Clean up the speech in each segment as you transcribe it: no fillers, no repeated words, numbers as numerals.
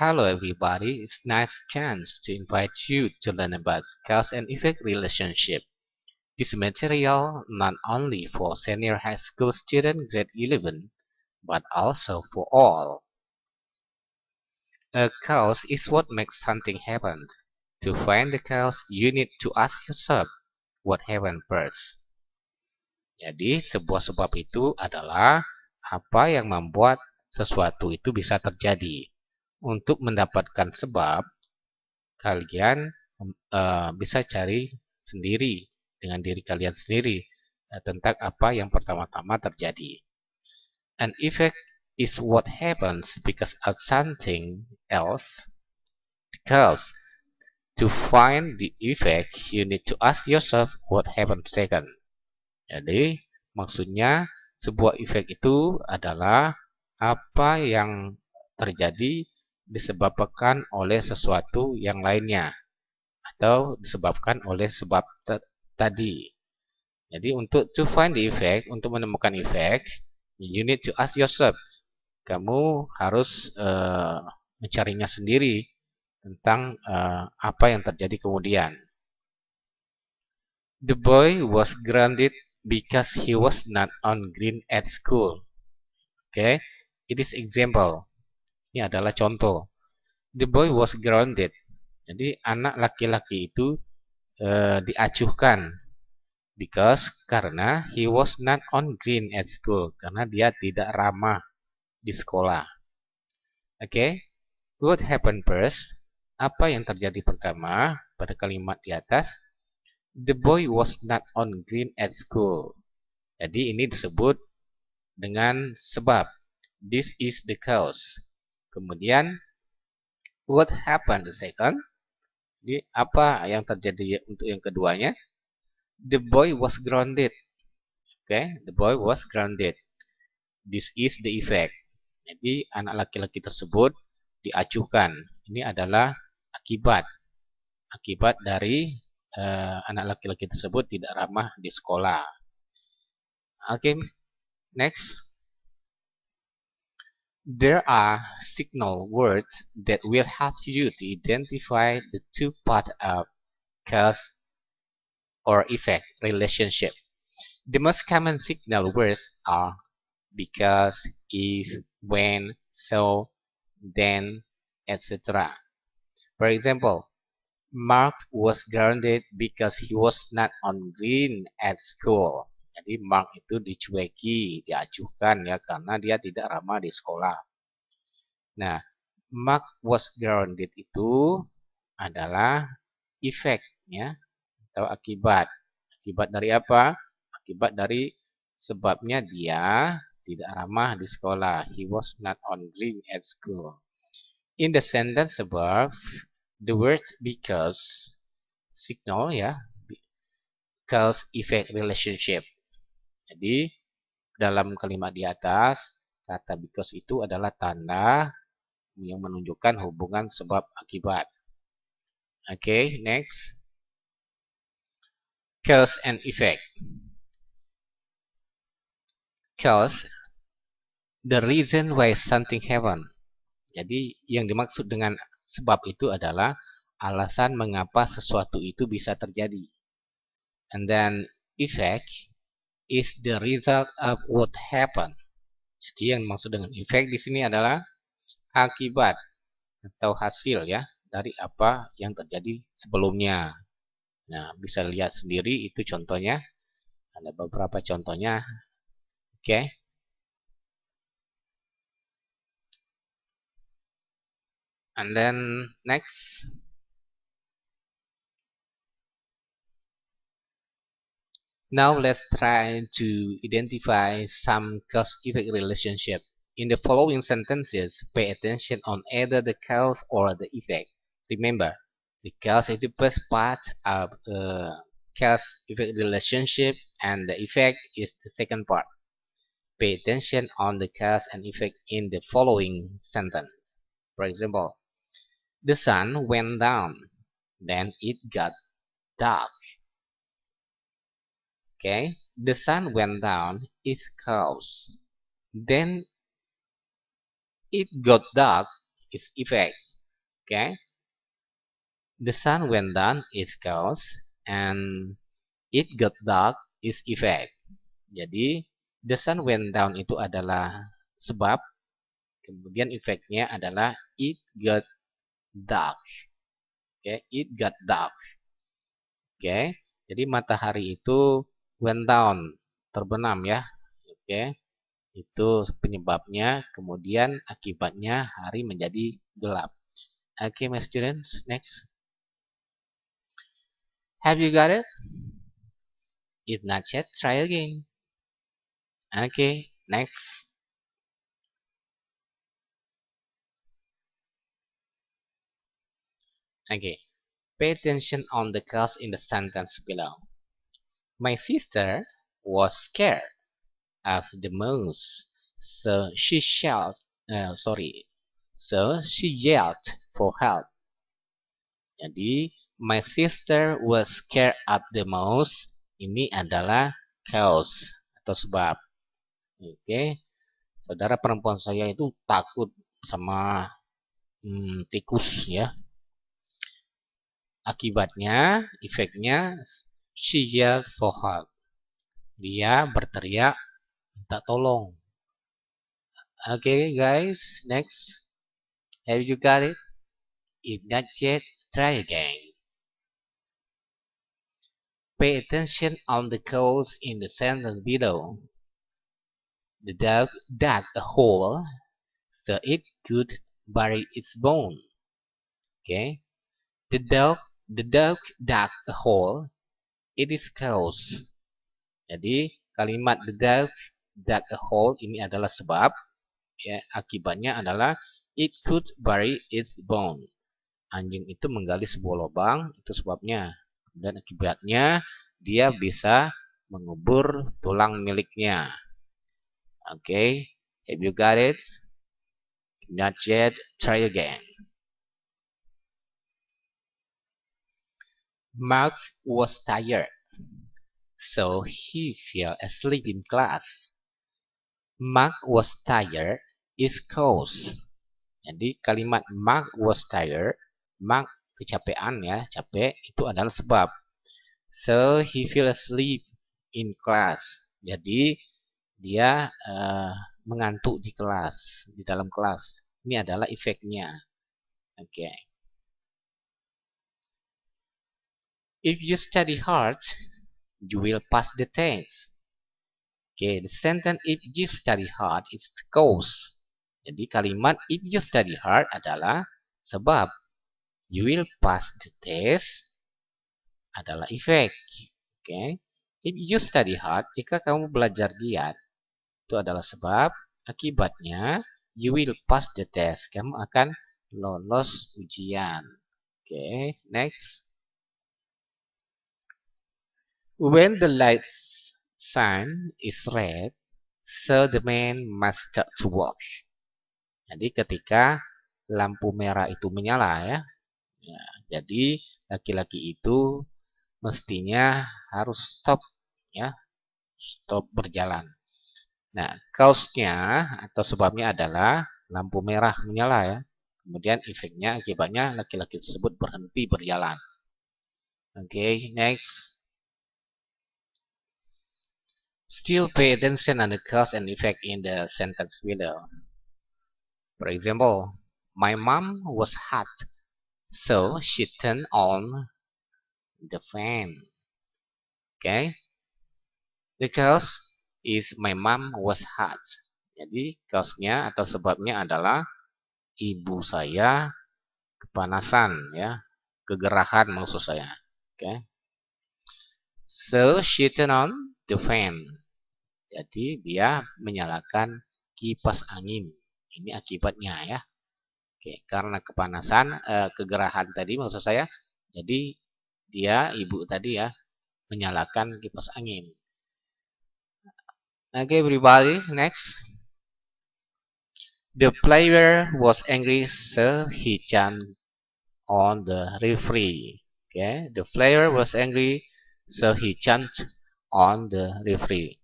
Hello everybody, it's nice chance to invite you to learn about cause and effect relationship. This material not only for senior high school student grade 11, but also for all. A cause is what makes something happen. To find the cause, you need to ask yourself what happened first. Jadi, sebuah sebab itu adalah apa yang membuat sesuatu itu bisa terjadi. Untuk mendapatkan sebab, kalian bisa cari sendiri dengan diri kalian sendiri tentang apa yang pertama-tama terjadi. An effect is what happens because of something else. Because to find the effect, you need to ask yourself what happened second. Jadi, maksudnya sebuah efek itu adalah apa yang terjadi disebabkan oleh sesuatu yang lainnya atau disebabkan oleh sebab tadi. Jadi untuk to find the effect, untuk menemukan efek, you need to ask yourself. Kamu harus mencarinya sendiri tentang apa yang terjadi kemudian. The boy was grounded because he was not on green at school. Okay, it is example. Ini adalah contoh. The boy was grounded. Jadi anak laki-laki itu diacuhkan karena he was not on green at school, karena dia tidak ramah di sekolah. Okay, what happened first? Apa yang terjadi pertama pada kalimat di atas? The boy was not on green at school. Jadi ini disebut dengan sebab. This is the cause. Kemudian what happened the second? Jadi apa yang terjadi untuk yang keduanya? The boy was grounded. Okay, the boy was grounded. This is the effect. Jadi anak laki-laki tersebut diacuhkan. Ini adalah akibat. Akibat dari anak laki-laki tersebut tidak ramah di sekolah. Okay, next. There are signal words that will help you to identify the two parts of cause or effect relationship. The most common signal words are because, if, when, so, then, etc. For example, Mark was grounded because he was not on green at school. Jadi Mark itu dicueki, diacuhkan ya karena dia tidak ramah di sekolah. Nah, Mark was grounded itu adalah efeknya atau akibat. Akibat dari apa? Akibat dari sebabnya dia tidak ramah di sekolah. He was not on green at school. In the sentence above, the word because signal ya, cause effect relationship. Jadi dalam kalimat di atas, kata because itu adalah tanda yang menunjukkan hubungan sebab akibat. Okay, next. Cause and effect. Cause, the reason why something happen. Jadi yang dimaksud dengan sebab itu adalah alasan mengapa sesuatu itu bisa terjadi. And then effect is the result of what happened. Jadi yang dimaksud dengan effect di sini adalah akibat atau hasil ya dari apa yang terjadi sebelumnya. Nah, bisa lihat sendiri itu contohnya. Ada beberapa contohnya. Oke. And then next. Now let's try to identify some cause-effect relationship. In the following sentences, pay attention on either the cause or the effect. Remember, the cause is the first part of the cause-effect relationship and the effect is the second part. Pay attention on the cause and effect in the following sentence. For example, the sun went down, then it got dark. Okay, the sun went down is cause. Then it got dark is effect. Okay, the sun went down is cause and it got dark is effect. Jadi the sun went down itu adalah sebab, kemudian efeknya adalah it got dark. Okay, it got dark. Oke, jadi matahari itu went down, terbenam ya. Oke, itu penyebabnya. Kemudian akibatnya hari menjadi gelap. Oke, my students, next. Have you got it? If not yet, try again. Okay, next. Okay, pay attention on the clause in the sentence below. My sister was scared of the mouse, so she yelled. So she yelled for help. Jadi, my sister was scared of the mouse. Ini adalah cause atau sebab. Oke, saudara perempuan saya itu takut sama tikus ya. Akibatnya, efeknya, she yelled for help. Dia berteriak minta tolong. Okay, guys, next. Have you got it? If not yet, try again. Pay attention on the codes in the sentence below. The dog dug a hole so it could bury its bone. Okay, the dog dug a hole. It is cause. Jadi kalimat the dog dug a hole ini adalah sebab. Ya, akibatnya adalah it could bury its bone. Anjing itu menggali sebuah lubang, itu sebabnya. Dan akibatnya dia bisa mengubur tulang miliknya. Okay, have you got it? Not yet, try again. Mark was tired, so he fell asleep in class. Mark was tired is cause. Jadi kalimat Mark was tired, Mark kecapean ya, capek itu adalah sebab. So he fell asleep in class. Jadi dia mengantuk di kelas, di dalam kelas. Ini adalah efeknya. Oke. Okay. If you study hard, you will pass the test. Oke, okay, the sentence if you study hard is the cause. Jadi kalimat if you study hard adalah sebab. You will pass the test adalah efek. Oke. Okay. If you study hard, jika kamu belajar giat, itu adalah sebab. Akibatnya, you will pass the test. Kamu akan lolos ujian. Oke, okay, next. When the light sign is red, so the man must start to work. Jadi ketika lampu merah itu menyala ya, jadi laki-laki itu mestinya harus stop ya, stop berjalan. Nah, cause-nya atau sebabnya adalah lampu merah menyala ya. Kemudian efeknya akibatnya laki-laki tersebut berhenti berjalan. Okay, next. Still pay attention on the cause and effect in the sentence below. For example, my mom was hot, so she turned on the fan. Okay, the cause is my mom was hot. Jadi cause-nya atau sebabnya adalah ibu saya kepanasan ya, kegerahan maksud saya. Okay. So she turned on the fan. Jadi dia menyalakan kipas angin. Ini akibatnya ya. Oke, karena kepanasan, kegerahan tadi maksud saya. Jadi dia ibu tadi ya menyalakan kipas angin. Okay, everybody, next. The player was angry, so he jumped on the referee. Okay, the player was angry, so he jumped on the referee.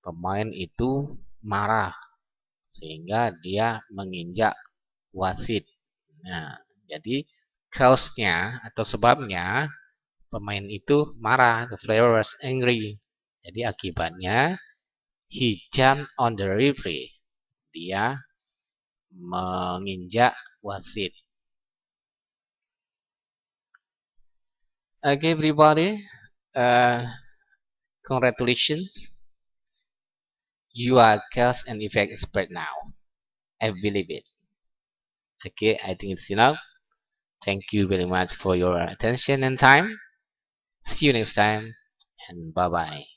Pemain itu marah sehingga dia menginjak wasit. Nah, Jadi cause-nya atau sebabnya pemain itu marah. The player was angry. Jadi akibatnya he jumped on the referee. Dia menginjak wasit. Okay, everybody. Uh, Congratulations. You are cause and effect expert now. I believe it. Okay, I think it's enough. Thank you very much for your attention and time. See you next time, and bye bye.